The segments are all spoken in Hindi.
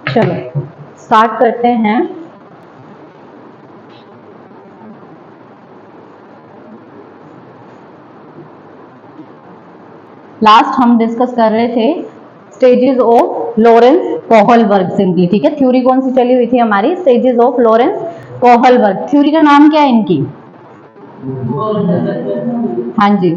चलो स्टार्ट करते हैं। लास्ट हम डिस्कस कर रहे थे stages of Lawrence Kohlberg simply, ठीक है। थ्योरी कौन सी चली हुई थी हमारी? Stages of Lawrence Kohlberg. Theory का नाम क्या है इनकी? हाँ जी,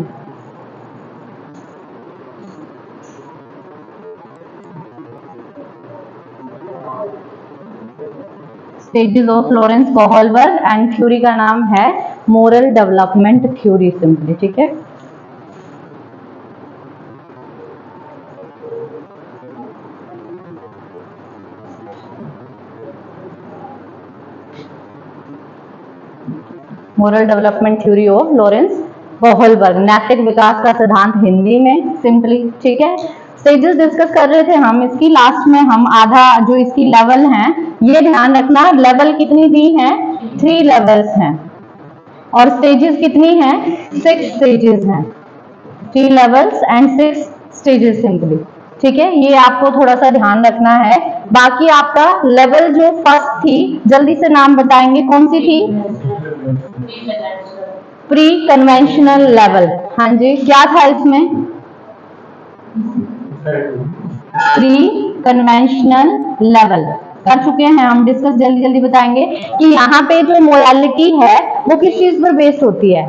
stages of Lawrence Kohlberg and theory का नाम है मोरल डेवलपमेंट थ्योरी सिंपली, ठीक है। Moral development theory of Lawrence Kohlberg, नैतिक विकास का सिद्धांत हिंदी में सिंपली, ठीक है। स्टेजेस डिस्कस कर रहे थे हम इसकी। लास्ट में हम आधा जो इसकी लेवल हैं, ये ध्यान रखना, लेवल कितनी दी हैं? 3 लेवल्स हैं। और स्टेजेस कितनी हैं? 6 स्टेजेस हैं। 3 लेवल्स एंड 6 स्टेजेस सिंपली, ठीक है। ये आपको थोड़ा सा ध्यान रखना है। बाकी आपका लेवल जो फर्स्ट थी, जल्दी से नाम बताएंगे, कौन सी थी? Pre conventional level. हाँ जी, क्या था इसमें? प्री कन्वेंशनल लेवल कर चुके हैं हम डिस्कस। जल्दी जल्दी बताएंगे कि यहाँ पे जो मोरालिटी है वो किस चीज पर बेस्ड होती है?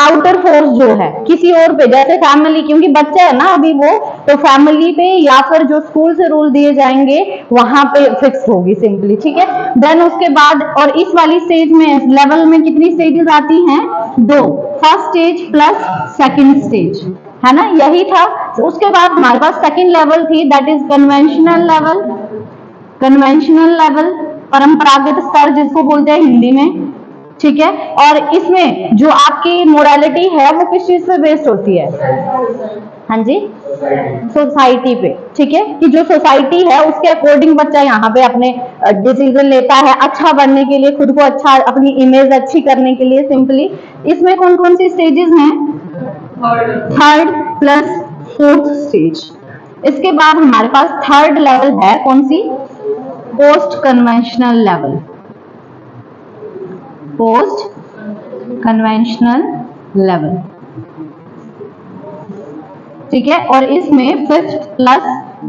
आउटर फोर्स जो है किसी और पे, जैसे फैमिली, क्योंकि बच्चा है ना अभी वो, तो फैमिली पे या फिर जो स्कूल से रूल दिए जाएंगे वहां पे फिक्स होगी सिंपली, ठीक है। देन उसके बाद, और इस वाली स्टेज में, लेवल में कितनी स्टेजेस आती हैं? 2, first stage plus second stage, है ना, यही था। उसके बाद हमारे पास सेकंड लेवल थी, that is conventional level. Conventional level परंपरागत स्तर जिसको बोलते हैं हिंदी में, ठीक है। और इसमें जो आपकी मोरालिटी है वो किस चीज पे बेस्ड होती है? हाँ जी, सोसाइटी पे, ठीक है। कि जो सोसाइटी है उसके अकॉर्डिंग बच्चा यहाँ पे अपने डिसीजन लेता है अच्छा बनने के लिए, खुद को अच्छा, अपनी इमेज अच्छी करने के लिए सिंपली। इसमें कौन कौन सी स्टेजेस हैं? 3rd plus 4th stage. इसके बाद हमारे पास 3rd लेवल है, कौन सी? Post conventional level. Post conventional level, ठीक है। और इसमें 5th प्लस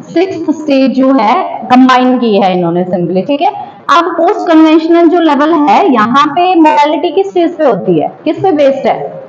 6th स्टेज जो है कंबाइन की है इन्होंने सिंपली, ठीक है। अब पोस्ट कन्वेंशनल जो लेवल है, यहाँ पे मोरालिटी किस चीज पे होती है? किस पे बेस्ड है?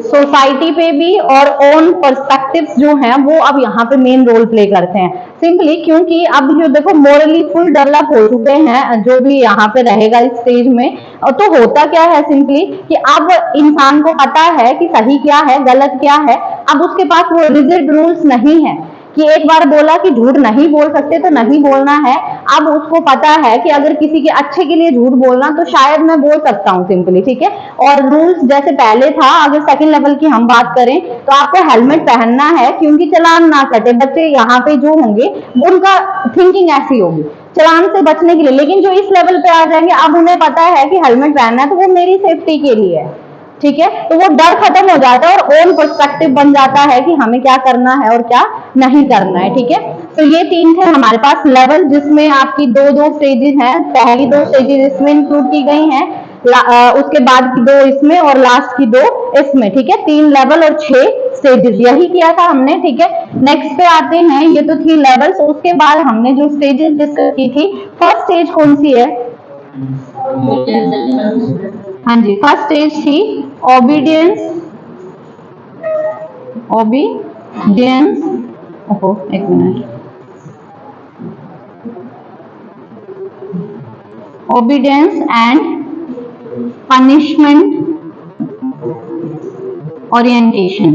सोसाइटी पे भी, और ओन पर्सपेक्टिव्स जो हैं वो अब यहाँ पे मेन रोल प्ले करते हैं सिंपली। क्योंकि अब जो देखो मोरली फुल डेवलप हो चुके हैं जो भी यहाँ पे रहेगा इस स्टेज में, तो होता क्या है सिंपली कि अब इंसान को पता है कि सही क्या है गलत क्या है। अब उसके पास वो रिजिड रूल्स नहीं है कि एक बार बोला कि झूठ नहीं बोल सकते तो नहीं बोलना है। अब उसको पता है कि अगर किसी के अच्छे के लिए झूठ बोलना तो शायद मैं बोल सकता हूँ सिंपली, ठीक है। और रूल्स जैसे पहले था, अगर सेकंड लेवल की हम बात करें तो आपको हेलमेट पहनना है क्योंकि चालान ना कटे। बच्चे यहाँ पे जो होंगे उनका थिंकिंग ऐसी होगी चालान से बचने के लिए। लेकिन जो इस लेवल पे आ जाएंगे, अब उन्हें पता है कि हेलमेट पहनना है तो वो मेरी सेफ्टी के लिए है, ठीक है। तो वो डर खत्म हो जाता है और ओन पर्सपेक्टिव बन जाता है कि हमें क्या करना है और क्या नहीं करना है, ठीक है। तो ये 3 थे हमारे पास लेवल, जिसमें आपकी 2-2 स्टेजेस हैं। पहली 2 स्टेजेस इसमें इंक्लूड की गई हैं, उसके बाद की 2 इसमें और लास्ट की 2 इसमें, ठीक है। 3 लेवल और 6 स्टेजेस, यही किया था हमने, ठीक है। नेक्स्ट पे आते हैं, ये तो थी लेवल्स। उसके बाद हमने जो स्टेजेस डिस्कस की थी, फर्स्ट स्टेज कौन सी है? हाँ जी, फर्स्ट स्टेज थी ओबीडियंस। ओबीडियंस, ओहो एक minute, obedience and punishment orientation.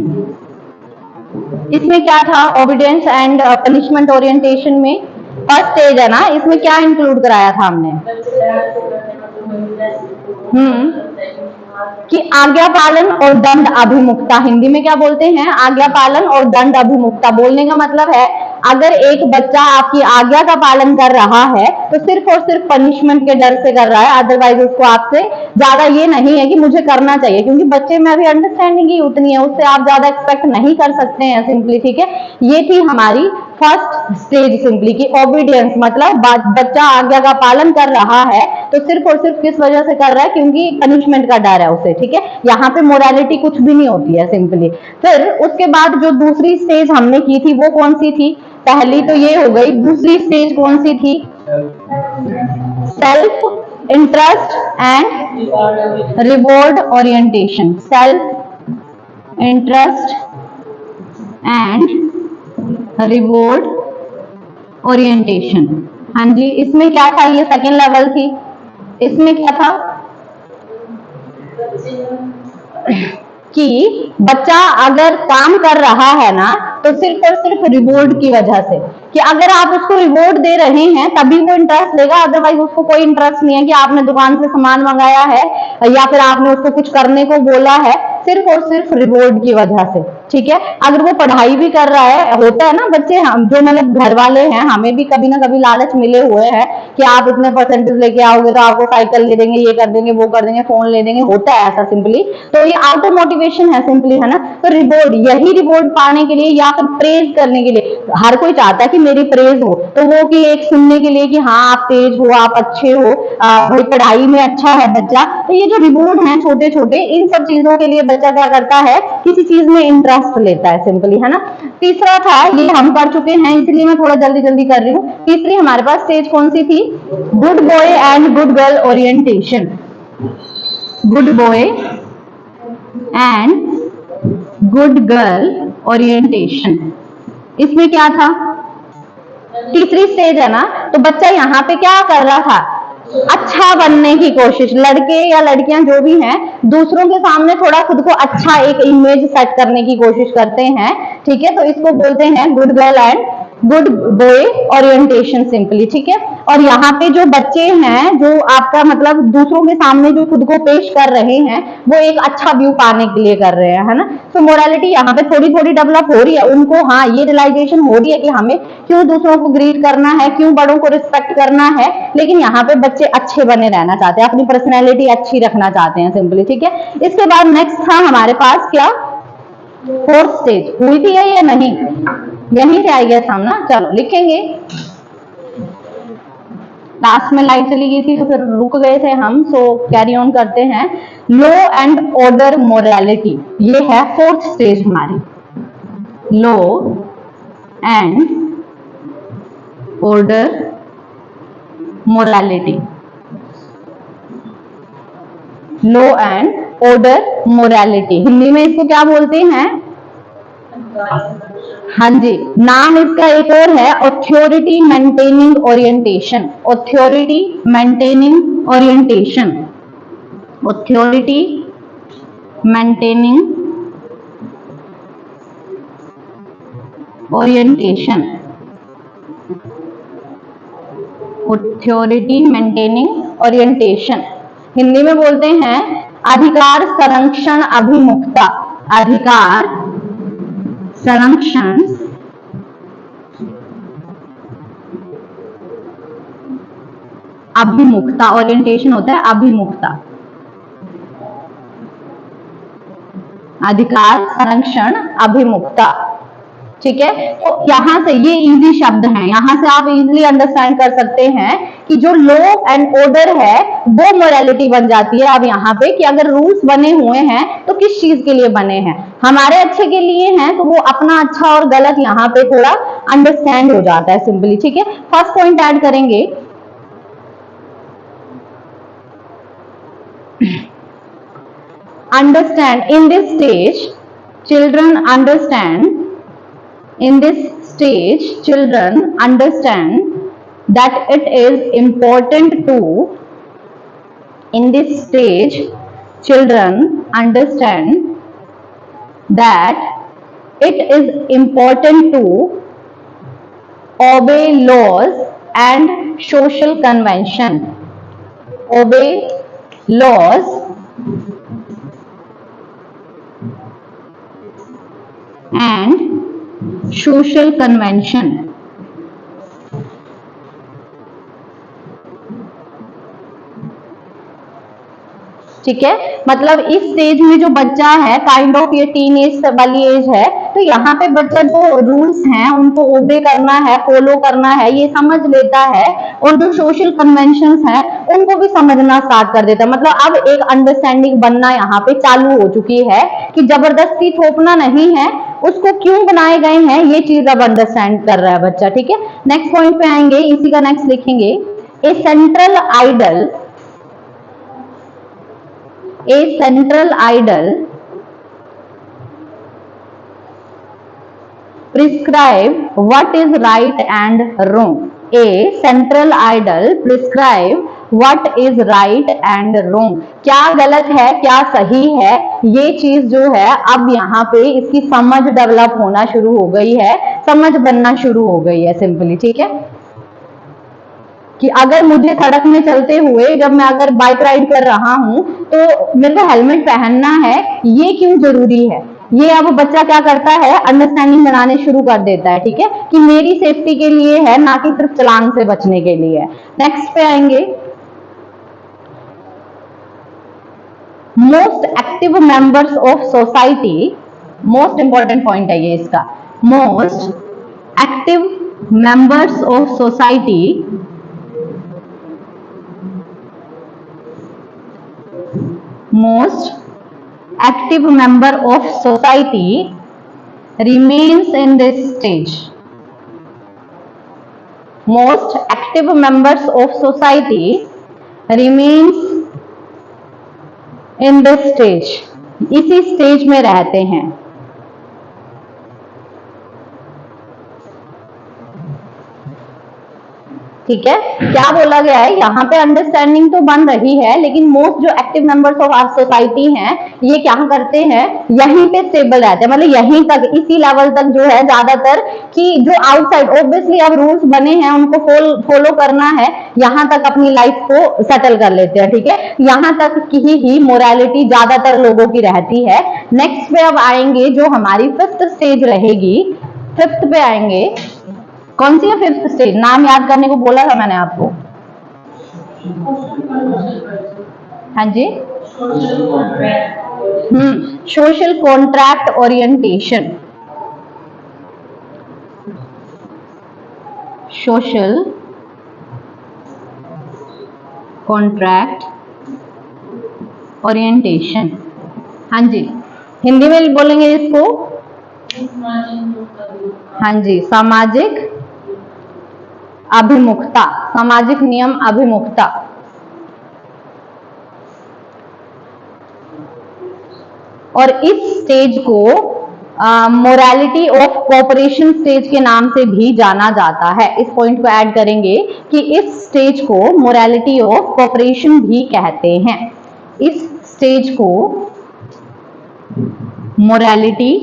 इसमें क्या था? ओबीडियंस एंड पनिशमेंट ओरिएंटेशन में फर्स्ट स्टेज है ना, इसमें क्या इंक्लूड कराया था हमने? कि आज्ञा पालन और दंड अभिमुखता। हिंदी में क्या बोलते हैं? आज्ञा पालन और दंड अभिमुखता। बोलने का मतलब है अगर एक बच्चा आपकी आज्ञा का पालन कर रहा है तो सिर्फ और सिर्फ पनिशमेंट के डर से कर रहा है, अदरवाइज उसको आपसे ज्यादा ये नहीं है कि मुझे करना चाहिए, क्योंकि बच्चे में अभी अंडरस्टैंडिंग ही उतनी है, उससे आप ज्यादा एक्सपेक्ट नहीं कर सकते हैं सिंपली, ठीक है। ये थी हमारी फर्स्ट स्टेज सिंपली की ओबीडियंस, मतलब बच्चा आज्ञा का पालन कर रहा है तो सिर्फ और सिर्फ किस वजह से कर रहा है, क्योंकि पनिशमेंट का डर है उसे, ठीक है। यहाँ पे मोरालिटी कुछ भी नहीं होती है सिंपली। फिर उसके बाद जो दूसरी स्टेज हमने की थी वो कौन सी थी, पहली तो ये हो गई, दूसरी स्टेज कौन सी थी, self interest and reward orientation, self interest and reward orientation. हाँ जी, इसमें क्या था, ये सेकेंड लेवल थी। इसमें क्या था कि बच्चा अगर काम कर रहा है ना तो सिर्फ और सिर्फ रिवॉर्ड की वजह से, कि अगर आप उसको रिवॉर्ड दे रहे हैं तभी वो इंटरेस्ट लेगा, अदरवाइज उसको कोई इंटरेस्ट नहीं है कि आपने दुकान से सामान मंगाया है या फिर आपने उसको कुछ करने को बोला है, सिर्फ और सिर्फ रिवॉर्ड की वजह से, ठीक है। अगर वो पढ़ाई भी कर रहा है, होता है ना बच्चे, हम जो मतलब घर वाले हैं, हमें भी कभी ना कभी लालच मिले हुए हैं कि आप इतने परसेंटेज लेके आओगे तो आपको साइकिल ले देंगे, ये कर देंगे, वो कर देंगे, फोन ले देंगे, होता है ऐसा सिंपली। तो ये ऑटो मोटिवेशन है सिंपली, है ना। तो रिवॉर्ड, यही रिवॉर्ड पाने के लिए या फिर प्रेज करने के लिए, हर कोई चाहता है कि मेरी प्रेज हो, तो वो कि एक सुनने के लिए कि हाँ आप तेज हो, आप अच्छे हो, भाई पढ़ाई में अच्छा है बच्चा, तो ये जो रिवॉर्ड है छोटे छोटे, इन सब चीजों के लिए बच्चा क्या करता है, किसी चीज में इंटरेस्ट लेता है सिंपली, है ना। तीसरा था, ये हम कर चुके हैं इसलिए मैं थोड़ा जल्दी जल्दी कर रही हूँ। तीसरी हमारे पास स्टेज कौन सी थी, good boy and good girl orientation, good boy and good girl orientation. इसमें क्या था, तीसरी स्टेज है ना, तो बच्चा यहाँ पे क्या कर रहा था, अच्छा बनने की कोशिश, लड़के या लड़कियां जो भी हैं दूसरों के सामने थोड़ा खुद को अच्छा एक इमेज सेट करने की कोशिश करते हैं, ठीक है। तो इसको बोलते हैं good girl and good boy orientation simply, ठीक है। और यहाँ पे जो बच्चे हैं, जो आपका मतलब दूसरों के सामने जो खुद को पेश कर रहे हैं, वो एक अच्छा व्यू पाने के लिए कर रहे हैं, है ना। तो मोरालिटी यहाँ पे थोड़ी थोड़ी डेवलप हो रही है उनको, हाँ ये रियलाइजेशन हो रही है कि हमें क्यों दूसरों को ग्रीट करना है, क्यों बड़ों को रिस्पेक्ट करना है, लेकिन यहाँ पे बच्चे अच्छे बने रहना चाहते हैं, अपनी पर्सनैलिटी अच्छी रखना चाहते हैं सिंपली, ठीक है। इसके बाद नेक्स्ट था हमारे पास क्या, फोर्थ स्टेज, हुई थी या नहीं, यहीं से आई गया था ना, चलो लिखेंगे। लास्ट में लाइट चली गई थी तो फिर रुक गए थे हम, सो कैरी ऑन करते हैं। लॉ एंड ऑर्डर मोरालिटी, ये है फोर्थ स्टेज हमारी, law and order morality, law and order morality, Hindi में इसको क्या बोलते हैं, हाँ जी, नाम इसका एक और है authority maintaining orientation, authority maintaining orientation, authority maintaining orientation, authority maintaining orientation, Hindi में बोलते हैं अधिकार संरक्षण अभिमुखता, अधिकार संरक्षण अभिमुखता, ओरिएंटेशन होता है अभिमुखता, अधिकार संरक्षण अभिमुखता, ठीक है। तो यहां से ये इजी शब्द हैं, यहां से आप इजीली अंडरस्टैंड कर सकते हैं कि जो लॉ एंड ऑर्डर है वो मोरालिटी बन जाती है अब यहाँ पे, कि अगर रूल्स बने हुए हैं तो किस चीज के लिए बने हैं, हमारे अच्छे के लिए हैं, तो वो अपना अच्छा और गलत यहाँ पे थोड़ा अंडरस्टैंड हो जाता है सिंपली, ठीक है। फर्स्ट पॉइंट ऐड करेंगे, understand in this stage children understand, in this stage children understand that it is important to, in this stage children understand that it is important to obey laws and social convention, obey laws and social convention, ठीक है। मतलब इस स्टेज में जो बच्चा है काइंड ऑफ ये टीन एज वाली एज है, तो यहाँ पे बच्चा जो रूल्स हैं उनको ओबे करना है, फॉलो करना है, ये समझ लेता है, और जो सोशल कन्वेंशंस हैं उनको भी समझना स्टार्ट कर देता है। मतलब अब एक अंडरस्टैंडिंग बनना यहाँ पे चालू हो चुकी है कि जबरदस्ती थोपना नहीं है, उसको क्यों बनाए गए हैं ये चीज अब अंडरस्टैंड कर रहा है बच्चा। ठीक है, नेक्स्ट पॉइंट पे आएंगे, इसी का नेक्स्ट लिखेंगे, a central ideal prescribe what is right and wrong. A central idol prescribe what is right and wrong. क्या गलत है क्या सही है, ये चीज जो है अब यहाँ पे इसकी समझ डेवलप होना शुरू हो गई है, समझ बनना शुरू हो गई है सिंपली। ठीक है, कि अगर मुझे सड़क में चलते हुए जब मैं अगर बाइक राइड कर रहा हूं तो मेरे को हेलमेट पहनना है, ये क्यों जरूरी है, ये अब बच्चा क्या करता है, अंडरस्टैंडिंग बनाने शुरू कर देता है। ठीक है, कि मेरी सेफ्टी के लिए है, ना कि सिर्फ चालान से बचने के लिए है। नेक्स्ट पे आएंगे, most active members of society, most important point है ये इसका, most active members of society most active member of society remains in this stage. Most active members of society remains in this stage. इसी स्टेज में रहते हैं। ठीक है, क्या बोला गया है यहाँ पे, अंडरस्टैंडिंग तो बन रही है लेकिन मोस्ट जो active members of our society हैं ये क्या करते हैं, यहीं पे स्टेबल रहते हैं, मतलब यहीं तक, इसी लेवल तक जो है ज्यादातर, कि जो आउटसाइड ऑब्वियसली अब रूल्स बने हैं उनको फॉलो करना है, यहाँ तक अपनी लाइफ को सेटल कर लेते हैं। ठीक है, यहाँ तक की ही मोरालिटी ज्यादातर लोगों की रहती है। नेक्स्ट पे अब आएंगे जो हमारी फिफ्थ स्टेज रहेगी, फिफ्थ पे आएंगे, कौन सी है फिफ्थ स्टेज, नाम याद करने को बोला था मैंने आपको। हाँ जी, social contract orientation, social contract orientation. हाँ जी, हिंदी में बोलेंगे इसको, हाँ जी, सामाजिक अभिमुखता, सामाजिक नियम अभिमुखता। और इस स्टेज को मोरालिटी ऑफ कोऑपरेशन स्टेज के नाम से भी जाना जाता है। इस पॉइंट को ऐड करेंगे कि इस स्टेज को मोरालिटी ऑफ कोऑपरेशन भी कहते हैं। इस स्टेज को मोरालिटी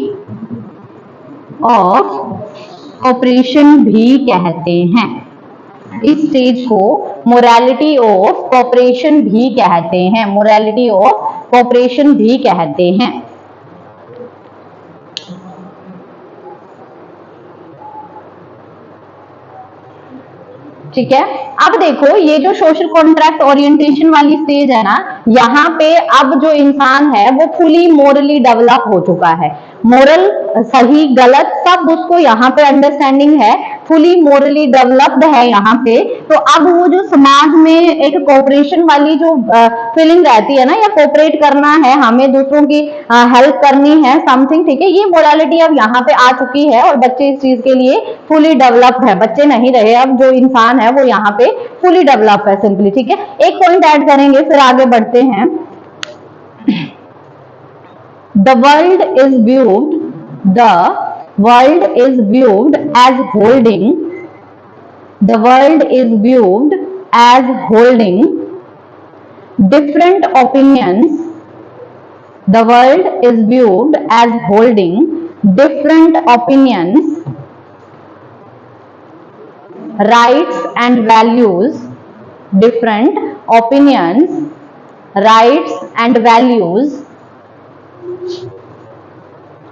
ऑफ कोऑपरेशन भी कहते हैं। इस स्टेज को मोरालिटी ऑफ कोऑपरेशन भी कहते हैं, मोरालिटी ऑफ कोऑपरेशन भी कहते हैं। ठीक है, अब देखो ये जो सोशल कॉन्ट्रैक्ट ओरिएंटेशन वाली स्टेज है ना, यहाँ पे अब जो इंसान है वो फुली मोरली डेवलप हो चुका है, मोरल सही गलत सब उसको यहाँ पे अंडरस्टैंडिंग है, फुली मोरली डेवलप्ड है यहाँ पे। तो अब वो जो समाज में एक कोऑपरेशन वाली जो फीलिंग रहती है ना, या कोऑपरेट करना है, हमें दूसरों की हेल्प करनी है समथिंग, ठीक है, ये मोरालिटी अब यहाँ पे आ चुकी है और बच्चे इस चीज के लिए फुली डेवलप्ड है। बच्चे नहीं रहे, अब जो इंसान है वो यहाँ पे फुली डेवलप है सिंपली। ठीक है, एक पॉइंट ऐड करेंगे फिर आगे बढ़ते हैं। The world is viewed as holding, the world is viewed as holding different opinions, the world is viewed as holding different opinions, rights and values, different opinions, rights and values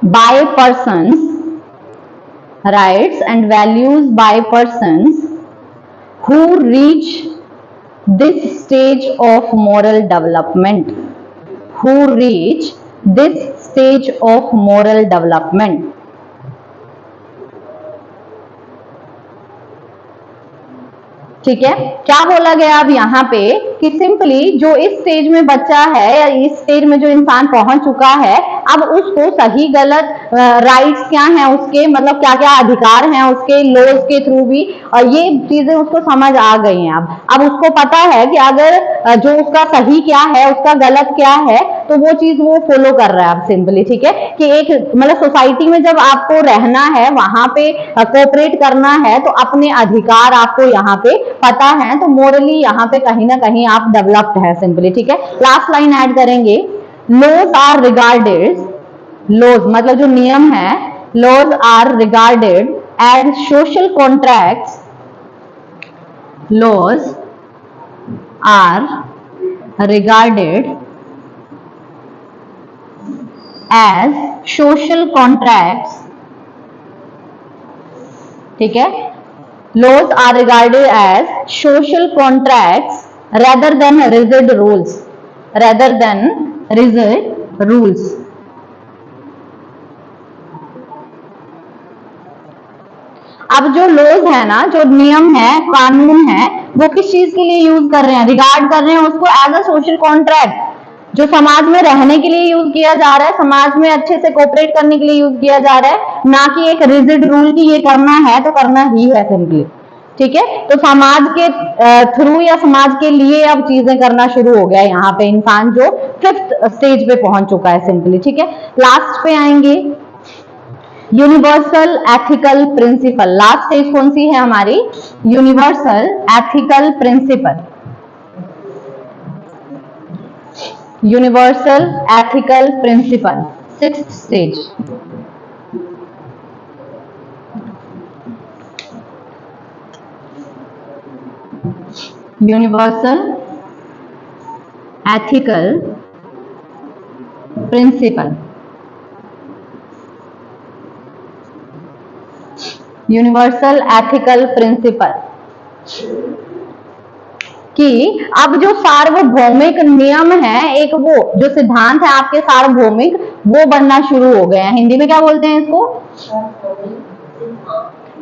by persons, rights and values by persons who reach this stage of moral development, who reach this stage of moral development. ठीक है, क्या बोला गया अब यहाँ पे कि सिंपली जो इस स्टेज में बच्चा है या इस स्टेज में जो इंसान पहुंच चुका है, अब उसको सही गलत राइट्स क्या हैं उसके, मतलब क्या क्या अधिकार हैं उसके लॉज के थ्रू भी, और ये चीजें उसको समझ आ गई हैं। अब उसको पता है कि अगर जो उसका सही क्या है उसका गलत क्या है, तो वो चीज वो फॉलो कर रहा है अब सिंपली। ठीक है, कि एक मतलब सोसाइटी में जब आपको रहना है, वहां पे कोऑपरेट करना है, तो अपने अधिकार आपको यहाँ पे पता है, तो मोरली यहाँ पे कहीं ना कहीं आप डेवलप्ड है सिंपली। ठीक है, लास्ट लाइन ऐड करेंगे, लॉज आर रिगार्डेड, लॉज मतलब जो नियम है, laws are regarded as social contracts, laws are regarded as social contracts. ठीक है, laws are regarded as social contracts rather than rigid rules, rather than rigid rules। अब जो लॉज है ना, जो नियम है, कानून है, वो किस चीज के लिए यूज कर रहे हैं, रिगार्ड कर रहे हैं उसको एज अ सोशल कॉन्ट्रैक्ट, जो समाज में रहने के लिए यूज किया जा रहा है, समाज में अच्छे से कोऑपरेट करने के लिए यूज किया जा रहा है, ना कि एक रिजिड रूल की ये करना है तो करना ही है सिंपली। ठीक है, तो समाज के थ्रू या समाज के लिए अब चीजें करना शुरू हो गया यहाँ पे इंसान, जो 5th स्टेज पे पहुंच चुका है सिंपली। ठीक है, लास्ट पे आएंगे, universal ethical principle. Last stage कौन सी है हमारी, universal ethical principle, universal ethical principle, 6th stage. Universal ethical principle, universal ethical principle कि अब जो सार्वभौमिक नियम है, एक वो जो सिद्धांत है आपके सार्वभौमिक, वो बनना शुरू हो गए हैं। हिंदी में क्या बोलते हैं इसको,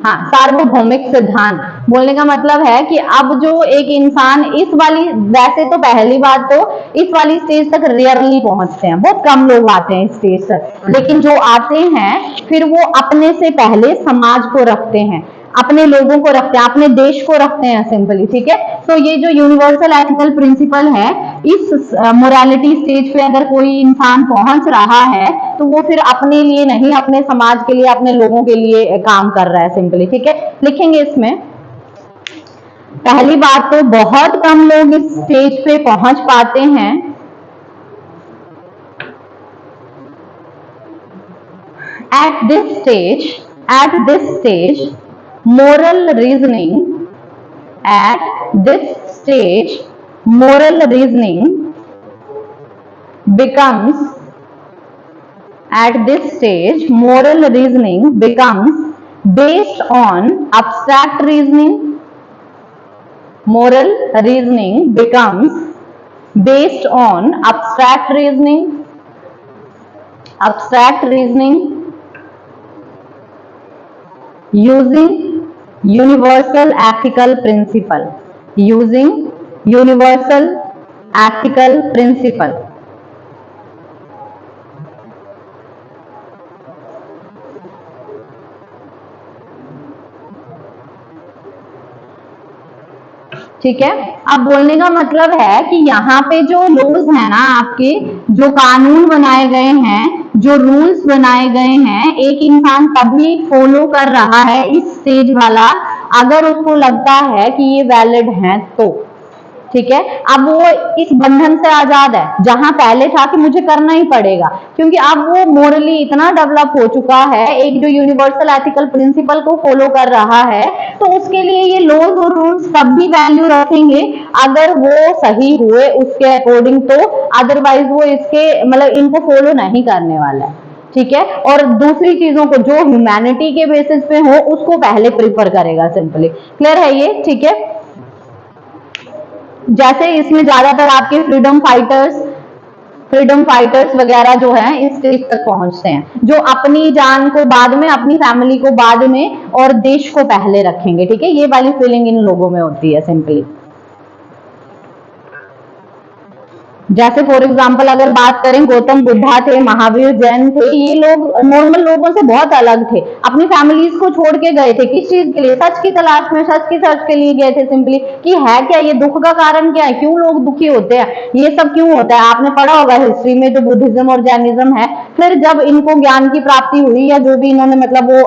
हाँ, सार्वभौमिक सिद्धांत। बोलने का मतलब है कि अब जो एक इंसान इस वाली, वैसे तो पहली बात तो इस वाली स्टेज तक रेयरली पहुंचते हैं, बहुत कम लोग आते हैं इस स्टेज तक, लेकिन जो आते हैं फिर वो अपने से पहले समाज को रखते हैं, अपने लोगों को रखते हैं, अपने देश को रखते हैं सिंपली। ठीक है, तो ये जो यूनिवर्सल एथिकल प्रिंसिपल है, इस मोरालिटी स्टेज पे अगर कोई इंसान पहुंच रहा है, तो वो फिर अपने लिए नहीं, अपने समाज के लिए, अपने लोगों के लिए काम कर रहा है सिंपली। ठीक है, लिखेंगे इसमें, पहली बात तो बहुत कम लोग इस स्टेज पे पहुंच पाते हैं, at this stage moral reasoning, at this stage moral reasoning becomes, at this stage moral reasoning becomes based on abstract reasoning, moral reasoning becomes based on abstract reasoning, abstract reasoning using universal ethical principle, using universal ethical principle। ठीक है, अब बोलने का मतलब है कि यहाँ पे जो लॉज है ना, आपके जो कानून बनाए गए हैं, जो रूल्स बनाए गए हैं, एक इंसान तभी फॉलो कर रहा है इस स्टेज वाला अगर उसको लगता है कि ये वैलिड है तो। ठीक है, अब वो इस बंधन से आजाद है, जहां पहले था कि मुझे करना ही पड़ेगा, क्योंकि अब वो मोरली इतना डेवलप हो चुका है, एक जो यूनिवर्सल एथिकल प्रिंसिपल को फॉलो कर रहा है, तो उसके लिए ये लॉज और रूल्स तब भी वैल्यू रखेंगे अगर वो सही हुए उसके अकॉर्डिंग, तो अदरवाइज वो इसके मतलब इनको फॉलो नहीं करने वाला है। ठीक है, और दूसरी चीजों को जो ह्यूमैनिटी के बेसिस पे हो उसको पहले प्रीफर करेगा सिंपली। क्लियर है ये? ठीक है, जैसे इसमें ज्यादातर आपके फ्रीडम फाइटर्स फ्रीडम फाइटर्स वगैरह जो है इस स्टेज तक पहुंचते हैं, जो अपनी जान को बाद में, अपनी फैमिली को बाद में और देश को पहले रखेंगे। ठीक है, ये वाली फीलिंग इन लोगों में होती है सिंपली। जैसे फॉर एग्जाम्पल अगर बात करें, गौतम बुद्धा थे, महावीर जैन थे, ये लोग नॉर्मल लोगों से बहुत अलग थे। अपनी फैमिलीज को छोड़ के गए थे, किस चीज के लिए? सच की तलाश में, सच की सर्च के लिए गए थे सिंपली, कि है क्या ये, दुख का कारण क्या है, क्यों लोग दुखी होते हैं, ये सब क्यों होता है। आपने पढ़ा होगा हिस्ट्री में जो बुद्धिज्म और जैनिज्म है। फिर जब इनको ज्ञान की प्राप्ति हुई, या जो भी इन्होंने मतलब वो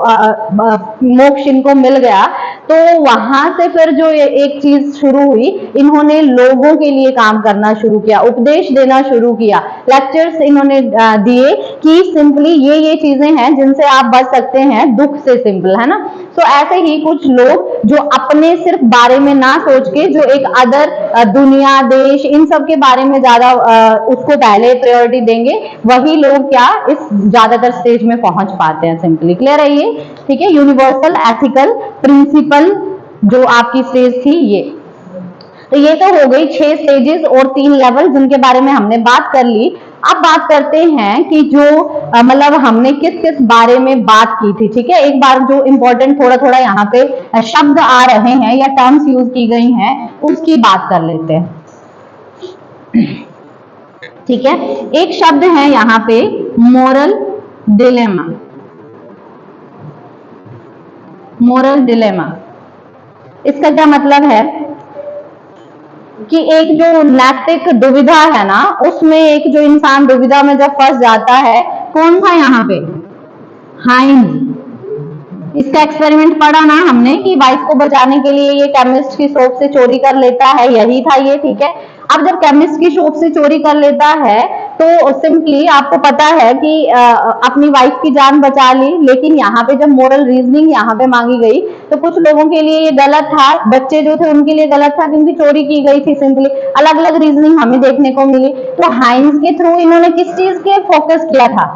मोक्ष इनको मिल गया, तो वहां से फिर जो एक चीज शुरू हुई, इन्होंने लोगों के लिए काम करना शुरू किया, उपदेश देना शुरू किया, लेक्चर्स इन्होंने दिए कि सिंपली ये चीजें हैं जिनसे आप बच सकते हैं दुख से, सिंपल है ना। तो ऐसे ही कुछ लोग जो अपने सिर्फ बारे में ना सोच के, जो एक अदर दुनिया, देश, इन सब के बारे में ज्यादा उसको पहले प्रायोरिटी देंगे, वही लोग क्या इस ज्यादातर स्टेज में पहुंच पाते हैं। सिंपली क्लियर है ये? ठीक है, यूनिवर्सल एथिकल प्रिंसिपल जो आपकी स्टेज थी ये। तो ये तो हो गई 6 स्टेजेस और 3 लेवल जिनके बारे में हमने बात कर ली। अब बात करते हैं कि जो मतलब हमने किस किस बारे में बात की थी। ठीक है, एक बार जो इंपॉर्टेंट थोड़ा थोड़ा यहाँ पे शब्द आ रहे हैं या टर्म्स यूज की गई हैं उसकी बात कर लेते हैं। ठीक है, एक शब्द है यहाँ पे मोरल डिलेमा। मोरल डिलेमा, इसका क्या मतलब है कि एक जो नैतिक दुविधा है ना, उसमें एक जो इंसान दुविधा में जब फंस जाता है, कौन था यहाँ पे? हाइंज। इसका एक्सपेरिमेंट पढ़ा ना हमने कि वाइफ को बचाने के लिए ये केमिस्ट की शॉप से चोरी कर लेता है, यही था ये। ठीक है, अब जब केमिस्ट की शॉप से चोरी कर लेता है तो सिंपली आपको पता है कि अपनी वाइफ की जान बचा ली, लेकिन यहाँ पे जब मोरल रीजनिंग यहाँ पे मांगी गई तो कुछ लोगों के लिए ये गलत था, बच्चे जो थे उनके लिए गलत था क्योंकि चोरी की गई थी। सिंपली अलग अलग रीजनिंग हमें देखने को मिली। तो हाइंज के थ्रू इन्होंने किस चीज के फोकस किया था?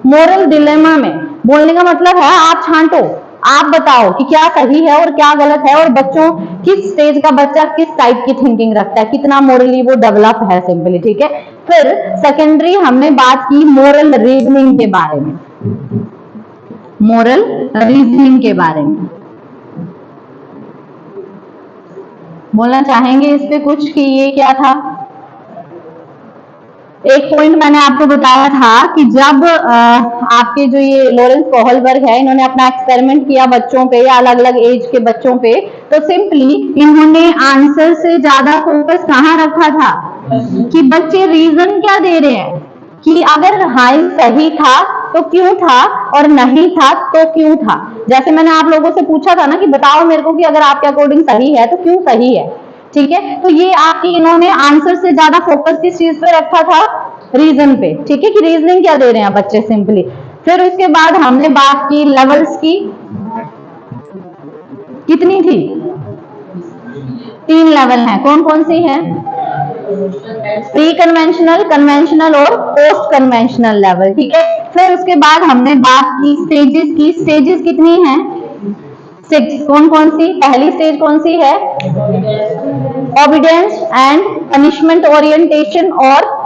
मोरल डिलेमा में। बोलने का मतलब है आप छांटो, आप बताओ कि क्या सही है और क्या गलत है, और बच्चों किस स्टेज का बच्चा किस टाइप की थिंकिंग रखता है, कितना मोरली वो डेवलप है सिंपली। ठीक है, फिर सेकेंडरी हमने बात की मोरल रीजनिंग के बारे में। मोरल रीजनिंग के बारे में बोलना चाहेंगे इस पे कुछ कि ये क्या था? एक पॉइंट मैंने आपको बताया था कि जब आपके जो ये लॉरेंस कोहलबर्ग है, इन्होंने अपना एक्सपेरिमेंट किया बच्चों पे या अलग अलग एज के बच्चों पे, तो सिंपली इन्होंने आंसर से ज्यादा फोकस कहाँ रखा था कि बच्चे रीजन क्या दे रहे हैं, कि अगर हाई सही था तो क्यों था और नहीं था तो क्यों था। जैसे मैंने आप लोगों से पूछा था ना कि बताओ मेरे को कि अगर आपके अकॉर्डिंग सही है तो क्यों सही है। ठीक है, तो ये आपकी इन्होंने आंसर से ज्यादा फोकस किस चीज पे रखा था? रीजन पे। ठीक है, कि रीजनिंग क्या दे रहे हैं बच्चे सिंपली। फिर उसके बाद हमने बात की लेवल्स की, कितनी थी? 3 लेवल हैं। कौन कौन सी हैं? प्री कन्वेंशनल, कन्वेंशनल और पोस्ट कन्वेंशनल लेवल। ठीक है, फिर उसके बाद हमने बात की स्टेजेस की। स्टेजेस कितनी हैं? 6। कौन कौन सी? पहली स्टेज कौन सी है? ओबीडियंस एंड पनिशमेंट ओरिएंटेशन, और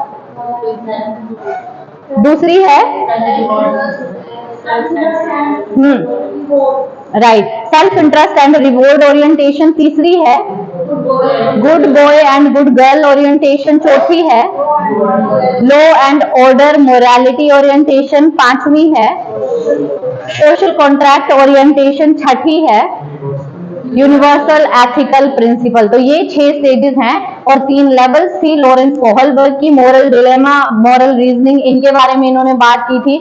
दूसरी है right self interest and reward orientation. तीसरी है good boy and good girl orientation. चौथी है law and order morality orientation. 5वीं है सोशल कॉन्ट्रैक्ट ओरिएंटेशन। 6ठी है यूनिवर्सल एथिकल प्रिंसिपल। तो ये 6 स्टेजेस हैं और 3 लेवल्स थी लॉरेंस कोहलबर्ग की। मोरल डिलेमा, मोरल रीजनिंग, इनके बारे में इन्होंने बात की थी।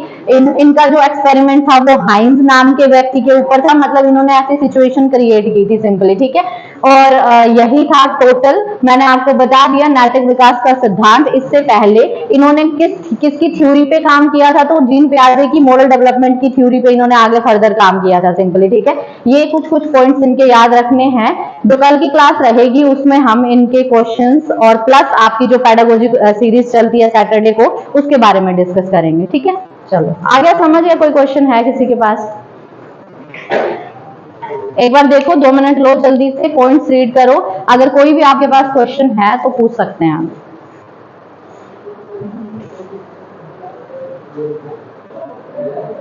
इनका जो एक्सपेरिमेंट था वो हाइंज नाम के व्यक्ति के ऊपर था, मतलब इन्होंने ऐसी सिचुएशन क्रिएट की थी सिंपली। ठीक है, और यही था टोटल। मैंने आपको बता दिया नैतिक विकास का सिद्धांत। इससे पहले इन्होंने किसकी थ्योरी पे काम किया था? तो जीन पियाजे की मॉरल डेवलपमेंट की थ्योरी पे इन्होंने आगे फर्दर काम किया था सिंपली। ठीक है, ये कुछ कुछ पॉइंट्स इनके याद रखने हैं। जो कल की क्लास रहेगी उसमें हम इनके क्वेश्चंस और प्लस आपकी जो पेडागोजी सीरीज चलती है सैटरडे को, उसके बारे में डिस्कस करेंगे। ठीक है, चलो आगे समझ या कोई क्वेश्चन है किसी के पास? एक बार देखो, 2 मिनट लो, जल्दी से पॉइंट्स रीड करो। अगर कोई भी आपके पास क्वेश्चन है तो पूछ सकते हैं आप।